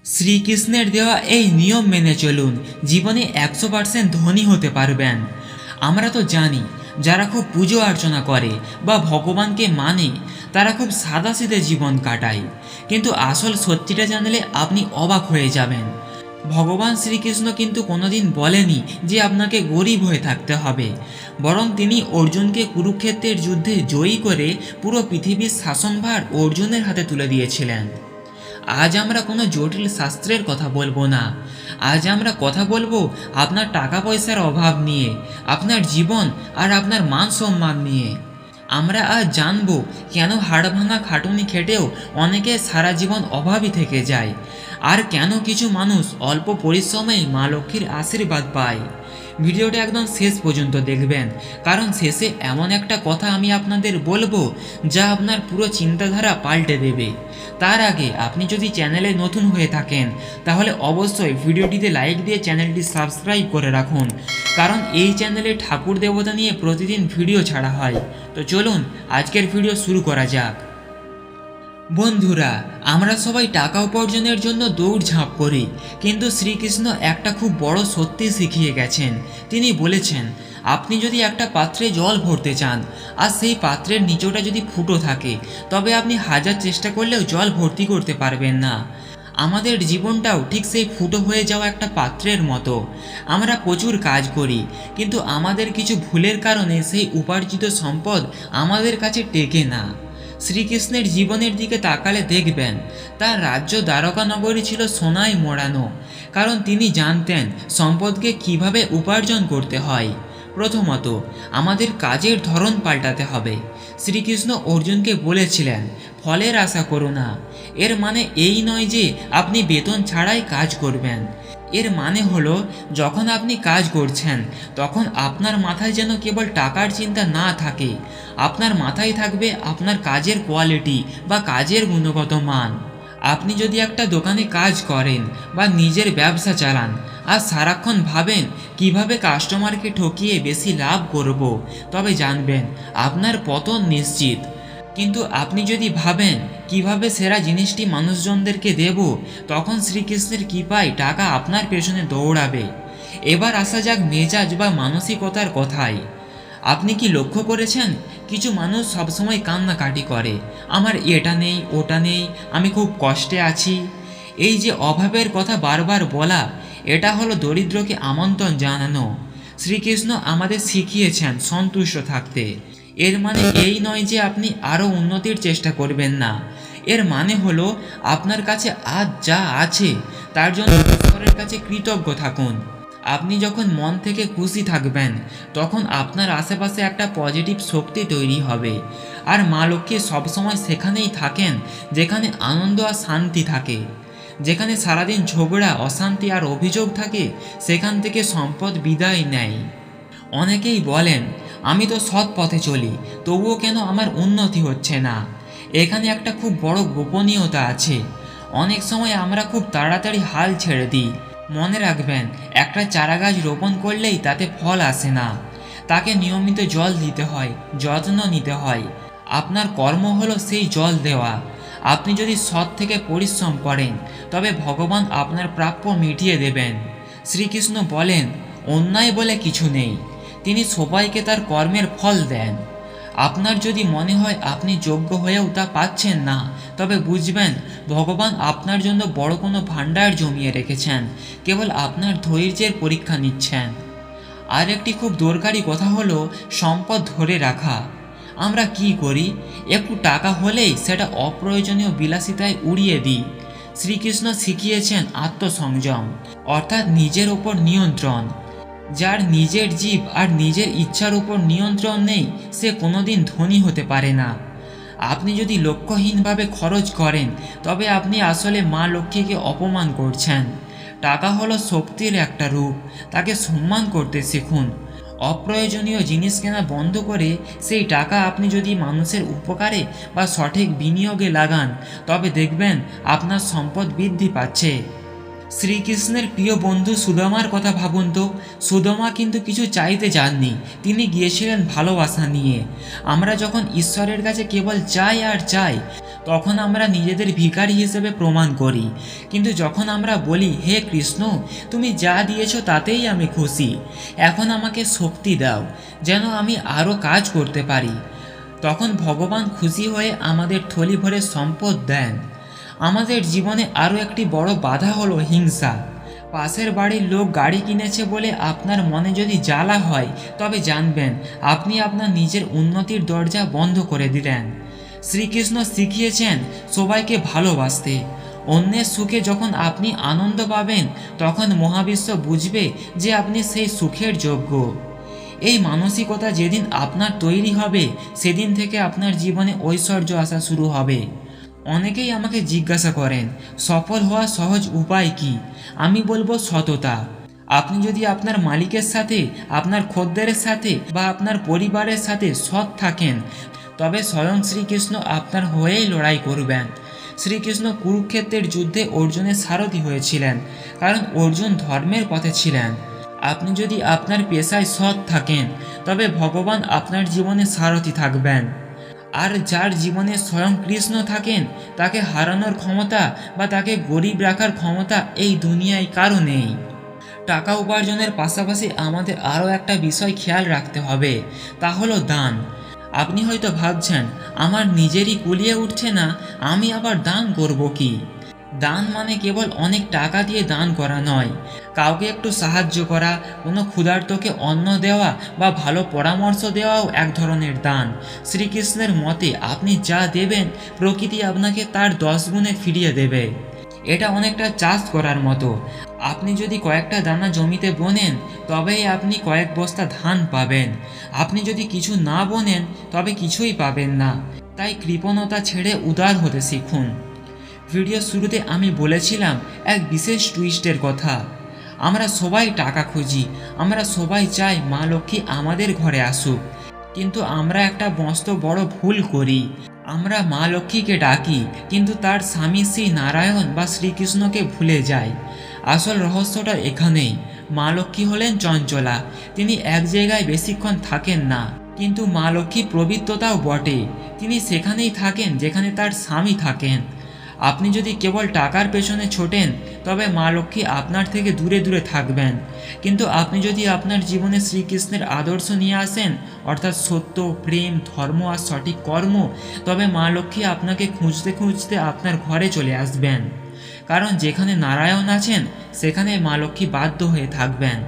শ্রীকৃষ্ণের দেওয়া এই নিয়ম মেনে চলুন, জীবনে 100% ধনী হতে পারবেন। আমরা তো জানি যারা খুব পুজো অর্চনা করে বা ভগবানকে মানে তারা খুব সাদাসিধে জীবন কাটায়, কিন্তু আসল সত্যিটা জানলে আপনি অবাক হয়ে যাবেন। ভগবান শ্রীকৃষ্ণ কিন্তু কোনোদিন বলেনি যে আপনাকে গরিব হয়ে থাকতে হবে, বরং তিনি অর্জুনকে কুরুক্ষেত্রের যুদ্ধে জয়ী করে পুরো পৃথিবীর শাসনভার অর্জুনের হাতে তুলে দিয়েছিলেন। আজ আমরা কোনো জটিল শাস্ত্রের কথা বলবো না, আজ আমরা কথা বলবো আপনার টাকা পয়সার অভাব নিয়ে, আপনার জীবন আর আপনার মান সম্মান নিয়ে। আমরা আজ জানবো কেন হাড় ভাঙা খাটুনি খেটেও অনেকে সারা জীবন অভাবী থেকে যায়, আর কেন কিছু মানুষ অল্প পরিশ্রমেই মা লক্ষ্মীর আশীর্বাদ পায়। ভিডিওটা একদম শেষ পর্যন্ত দেখবেন, কারণ শেষে এমন একটা কথা আমি আপনাদের বলবো যা আপনার পুরো চিন্তাধারা পাল্টে দেবে। তার আগে আপনি যদি চ্যানেলে নতুন হয়ে থাকেন তাহলে অবশ্যই ভিডিওটিতে লাইক দিয়ে চ্যানেলটি সাবস্ক্রাইব করে রাখুন, কারণ এই চ্যানেলে ঠাকুর দেবতা নিয়ে প্রতিদিন ভিডিও ছাড়া হয়। তো চলুন আজকের ভিডিও শুরু করা যাক। বন্ধুরা, আমরা সবাই টাকা উপার্জনের জন্য দৌড়ঝাঁপ করি, কিন্তু শ্রীকৃষ্ণ একটা খুব বড় সত্যি শিখিয়ে গেছেন। তিনি বলেছেন, আপনি যদি একটা পাত্রে জল ভরতে চান আর সেই পাত্রের নিচটা যদি ফুটো থাকে, তবে আপনি হাজার চেষ্টা করলেও জল ভর্তি করতে পারবেন না। আমাদের জীবনটাও ঠিক সেই ফুটো হয়ে যাওয়া একটা পাত্রের মতো। আমরা প্রচুর কাজ করি, কিন্তু আমাদের কিছু ভুলের কারণে সেই উপার্জিত সম্পদ আমাদের কাছে টেকে না। শ্রীকৃষ্ণের জীবনের দিকে তাকালে দেখবেন তার রাজ্য দ্বারকা নগরী ছিল সোনায় মোড়ানো, কারণ তিনি জানতেন সম্পদকে কিভাবে উপার্জন করতে হয়। প্রথমত, আমাদের কাজের ধরন পাল্টাতে হবে। শ্রীকৃষ্ণ অর্জুনকে বলেছিলেন, ফলের আশা করো না। এর মানে এই নয় যে আপনি বেতন ছাড়াই কাজ করবেন। এর মানে হলো, যখন আপনি কাজ করছেন তখন আপনার মাথায় যেন কেবল টাকার চিন্তা না থাকে, আপনার মাথায় থাকবে আপনার কাজের কোয়ালিটি বা কাজের গুণগত মান। আপনি যদি একটা দোকানে কাজ করেন বা নিজের ব্যবসা চালান আর সারাক্ষণ ভাবেন কিভাবে কাস্টমারকে ঠকিয়ে বেশি লাভ করব, তবে জানবেন আপনার পতন নিশ্চিত। কিন্তু আপনি যদি ভাবেন কিভাবে সেরা জিনিসটি মানুষজনদেরকে দেব, তখন শ্রীকৃষ্ণের কৃপায় টাকা আপনার পেছনে দৌড়াবে। এবার আসা যাক মেজাজ বা মানসিকতার কথায়। আপনি কি লক্ষ্য করেছেন, কিছু মানুষ সবসময় কান্নাকাটি করে, আমার এটা নেই ওটা নেই, আমি খুব কষ্টে আছি। এই যে অভাবের কথা বারবার বলা, এটা হলো দরিদ্রকে আমন্ত্রণ জানানো। শ্রীকৃষ্ণ আমাদের শিখিয়েছেন সন্তুষ্ট থাকতে। এর মানে এই নয় যে আপনি আরও উন্নতির চেষ্টা করবেন না। এর মানে হলো আপনার কাছে আজ যা আছে তার জন্য ঈশ্বরের কাছে কৃতজ্ঞ থাকুন। আপনি যখন মন থেকে খুশি থাকবেন, তখন আপনার আশেপাশে একটা পজিটিভ শক্তি তৈরি হবে। আর মা লক্ষ্মী সবসময় সেখানেই থাকেন যেখানে আনন্দ আর শান্তি থাকে। যেখানে সারাদিন ঝগড়া, অশান্তি আর অভিযোগ থাকে, সেখান থেকে সম্পদ বিদায় নেয়। অনেকেই বলেন, আমি তো সৎ পথে চলি, তবুও কেন আমার উন্নতি হচ্ছে না। এখানে একটা খুব বড় গোপনীয়তা আছে। অনেক সময় আমরা খুব তাড়াতাড়ি হাল ছেড়ে দিই। মনে রাখবেন, একটা চারাগাছ রোপণ করলেই তাতে ফল আসে না, তাকে নিয়মিত জল দিতে হয়, যত্ন নিতে হয়। আপনার কর্ম হলো সেই জল দেওয়া। আপনি যদি সৎ থেকে পরিশ্রম করেন, তবে ভগবান আপনার প্রাপ্য মিটিয়ে দেবেন। শ্রীকৃষ্ণ বলেন, অন্যায় বলে কিছু নেই, তিনি সবাইকে তার কর্মের ফল দেন। আপনার যদি মনে হয় আপনি যোগ্য হয়েও তা পাচ্ছেন না, তবে বুঝবেন ভগবান আপনার জন্য বড় কোনো ভাণ্ডার জমিয়ে রেখেছেন, কেবল আপনার ধৈর্যের পরীক্ষা নিচ্ছেন। আর একটি খুব দরকারি কথা হলো সম্পদ ধরে রাখা। আমরা কি করি, একটু টাকা হলেই সেটা অপ্রয়োজনীয় বিলাসিতায় উড়িয়ে দিই। শ্রীকৃষ্ণ শিখিয়েছেন আত্মসংযম, অর্থাৎ নিজের ওপর নিয়ন্ত্রণ। যার নিজের জীব আর নিজের ইচ্ছার উপর নিয়ন্ত্রণ নেই, সে কোনোদিন ধনী হতে পারে না। আপনি যদি লক্ষ্যহীনভাবে খরচ করেন, তবে আপনি আসলে মা লক্ষ্মীকে অপমান করছেন। টাকা হলো শক্তির একটা রূপ, তাকে সম্মান করতে শিখুন। অপ্রয়োজনীয় জিনিস কেনা বন্ধ করে সেই টাকা আপনি যদি মানুষের উপকারে বা সঠিক বিনিয়োগে লাগান, তবে দেখবেন আপনার সম্পদ বৃদ্ধি পাচ্ছে। শ্রীকৃষ্ণের প্রিয় বন্ধু সুদামার কথা ভাবুন তো। সুদামা কিন্তু কিছু চাইতে যাননি, তিনি গিয়েছিলেন ভালোবাসা নিয়ে। আমরা যখন ঈশ্বরের কাছে কেবল চাই আর চাই, তখন আমরা নিজেদের ভিখারি হিসেবে প্রমাণ করি। কিন্তু যখন আমরা বলি, হে কৃষ্ণ, তুমি যা দিয়েছো তাতেই আমি খুশি, এখন আমাকে শক্তি দাও যেন আমি আরও কাজ করতে পারি, তখন ভগবান খুশি হয়ে আমাদের থলি ভরে সম্পদ দেন। আমাদের জীবনে আরও একটি বড় বাধা হলো হিংসা। পাশের বাড়ির লোক গাড়ি কিনেছে বলে আপনার মনে যদি জ্বালা হয়, তবে জানবেন আপনি আপনার নিজের উন্নতির দরজা বন্ধ করে দিলেন। শ্রীকৃষ্ণ শিখিয়েছেন সবাইকে ভালোবাসতে। অন্যের সুখে যখন আপনি আনন্দ পাবেন, তখন মহাবিশ্ব বুঝবে যে আপনি সেই সুখের যোগ্য। এই মানসিকতা যেদিন আপনার তৈরি হবে, সেদিন থেকে আপনার জীবনে ঐশ্বর্য আসা শুরু হবে। অনেকেই আমাকে জিজ্ঞাসা করেন, সফল হওয়ার সহজ উপায় কি? আমি বলবো সততা। আপনি যদি আপনার মালিকের সাথে, আপনার খদ্দেরের সাথে বা আপনার পরিবারের সাথে সৎ থাকেন, তবে স্বয়ং শ্রীকৃষ্ণ আপনার হয়েই লড়াই করবেন। শ্রীকৃষ্ণ কুরুক্ষেত্রের যুদ্ধে অর্জুনের সারথি হয়েছিলেন, কারণ অর্জুন ধর্মের পথে ছিলেন। আপনি যদি আপনার পেশায় সৎ থাকেন, তবে ভগবান আপনার জীবনে সারথি থাকবেন। আর যার জীবনে স্বয়ং কৃষ্ণ থাকেন, তাকে হারানোর ক্ষমতা বা তাকে গরিব রাখার ক্ষমতা এই দুনিয়ায় কারো নেই। টাকা উপার্জনের পাশাপাশি আমাদের আরও একটা বিষয় খেয়াল রাখতে হবে, তা হলো দান। আপনি হয়তো ভাবছেন, আমার নিজেরই কুলিয়ে উঠছে না, আমি আবার দান করব কি? দান মানে কেবল অনেক টাকা দিয়ে দান করা নয়। কাউকে একটু সাহায্য করা, কোনো ক্ষুধার্তকে অন্ন দেওয়া বা ভালো পরামর্শ দেওয়াও এক ধরনের দান। শ্রীকৃষ্ণের মতে আপনি যা দেবেন, প্রকৃতি আপনাকে তার 10 গুণে ফিরিয়ে দেবে। এটা অনেকটা চাষ করার মতো। আপনি যদি কয়েকটা দানা জমিতে বোনেন, তবেই আপনি কয়েক বস্তা ধান পাবেন। আপনি যদি কিছু না বোনেন, তবে কিছুই পাবেন না। তাই কৃপণতা ছেড়ে উদার হতে শিখুন। ভিডিও শুরুতে আমি বলেছিলাম এক বিশেষ টুইস্টের কথা। আমরা সবাই টাকা খুঁজি, আমরা সবাই চাই মা লক্ষ্মী আমাদের ঘরে আসুক, কিন্তু আমরা একটা মস্ত বড় ভুল করি। আমরা মা লক্ষ্মীকে ডাকি, কিন্তু তার স্বামী শ্রী নারায়ণ বা শ্রীকৃষ্ণকে ভুলে যাই। আসল রহস্যটা এখানেই। মা লক্ষ্মী হলেন চঞ্চলা, তিনি এক জায়গায় বেশিক্ষণ থাকেন না। কিন্তু মা লক্ষ্মী পবিত্রতাও বটে, তিনি সেখানেই থাকেন যেখানে তার স্বামী থাকেন। আপনি যদি কেবল টাকার পেছনে ছোটেন, তবে মা লক্ষ্মী আপনার থেকে দূরে দূরে থাকবেন। কিন্তু আপনি যদি আপনার জীবনে শ্রীকৃষ্ণের আদর্শ নিয়ে আসেন, অর্থাৎ সত্য, প্রেম, ধর্ম আর সঠিক কর্ম, তবে মা লক্ষ্মী আপনাকে খুঁজতে খুঁজতে আপনার ঘরে চলে আসবেন। কারণ যেখানে নারায়ণ আছেন, সেখানে মা লক্ষ্মী বাধ্য হয়ে থাকবেন।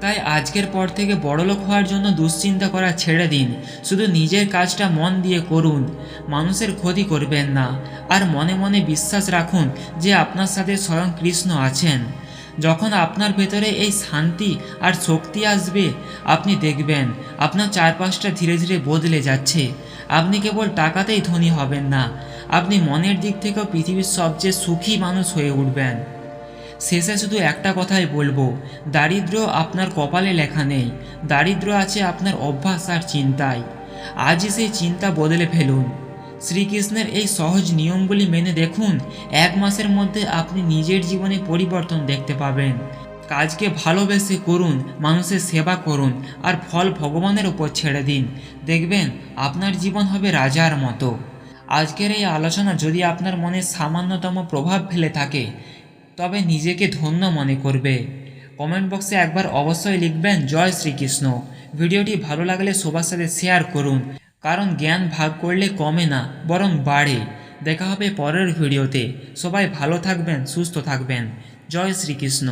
তাই আজকের পর থেকে বড়লোক হওয়ার জন্য দুশ্চিন্তা করা ছেড়ে দিন। শুধু নিজের কাজটা মন দিয়ে করুন, মানুষের ক্ষতি করবেন না। আর মনে মনে বিশ্বাস রাখুন যে আপনার সাথে স্বয়ং কৃষ্ণ আছেন। যখন আপনার ভেতরে এই শান্তি আর শক্তি আসবে, আপনি দেখবেন আপনার চারপাশটা ধীরে ধীরে বদলে যাচ্ছে। আপনি কেবল টাকাতেই ধনী হবেন না, আপনি মনের দিক থেকেও পৃথিবীর সবচেয়ে সুখী মানুষ হয়ে উঠবেন। শেষে শুধু একটা কথাই বলবো, দারিদ্র আপনার কপালে লেখা নেই, দারিদ্র আছে আপনার অভ্যাস আর চিন্তায়। আজই সেই চিন্তা বদলে ফেলুন। শ্রীকৃষ্ণের এই সহজ নিয়মগুলি মেনে দেখুন, 1 মাসের মধ্যে আপনি নিজের জীবনে পরিবর্তন দেখতে পাবেন। কাজকে ভালোবেসে করুন, মানুষের সেবা করুন, আর ফল ভগবানের ওপর ছেড়ে দিন। দেখবেন আপনার জীবন হবে রাজার মতো। আজকের এই আলোচনা যদি আপনার মনে সামান্যতম প্রভাব ফেলে থাকে, তবে নিজেকে ধন্য মনে করবে। কমেন্ট বক্সে একবার অবশ্যই লিখবেন জয় শ্রীকৃষ্ণ। ভিডিওটি ভালো লাগলে সবার সাথে শেয়ার করুন, কারণ জ্ঞান ভাগ করলে কমে না, বরং বাড়ে। দেখা হবে পরের ভিডিওতে। সবাই ভালো থাকবেন, সুস্থ থাকবেন। জয় শ্রীকৃষ্ণ।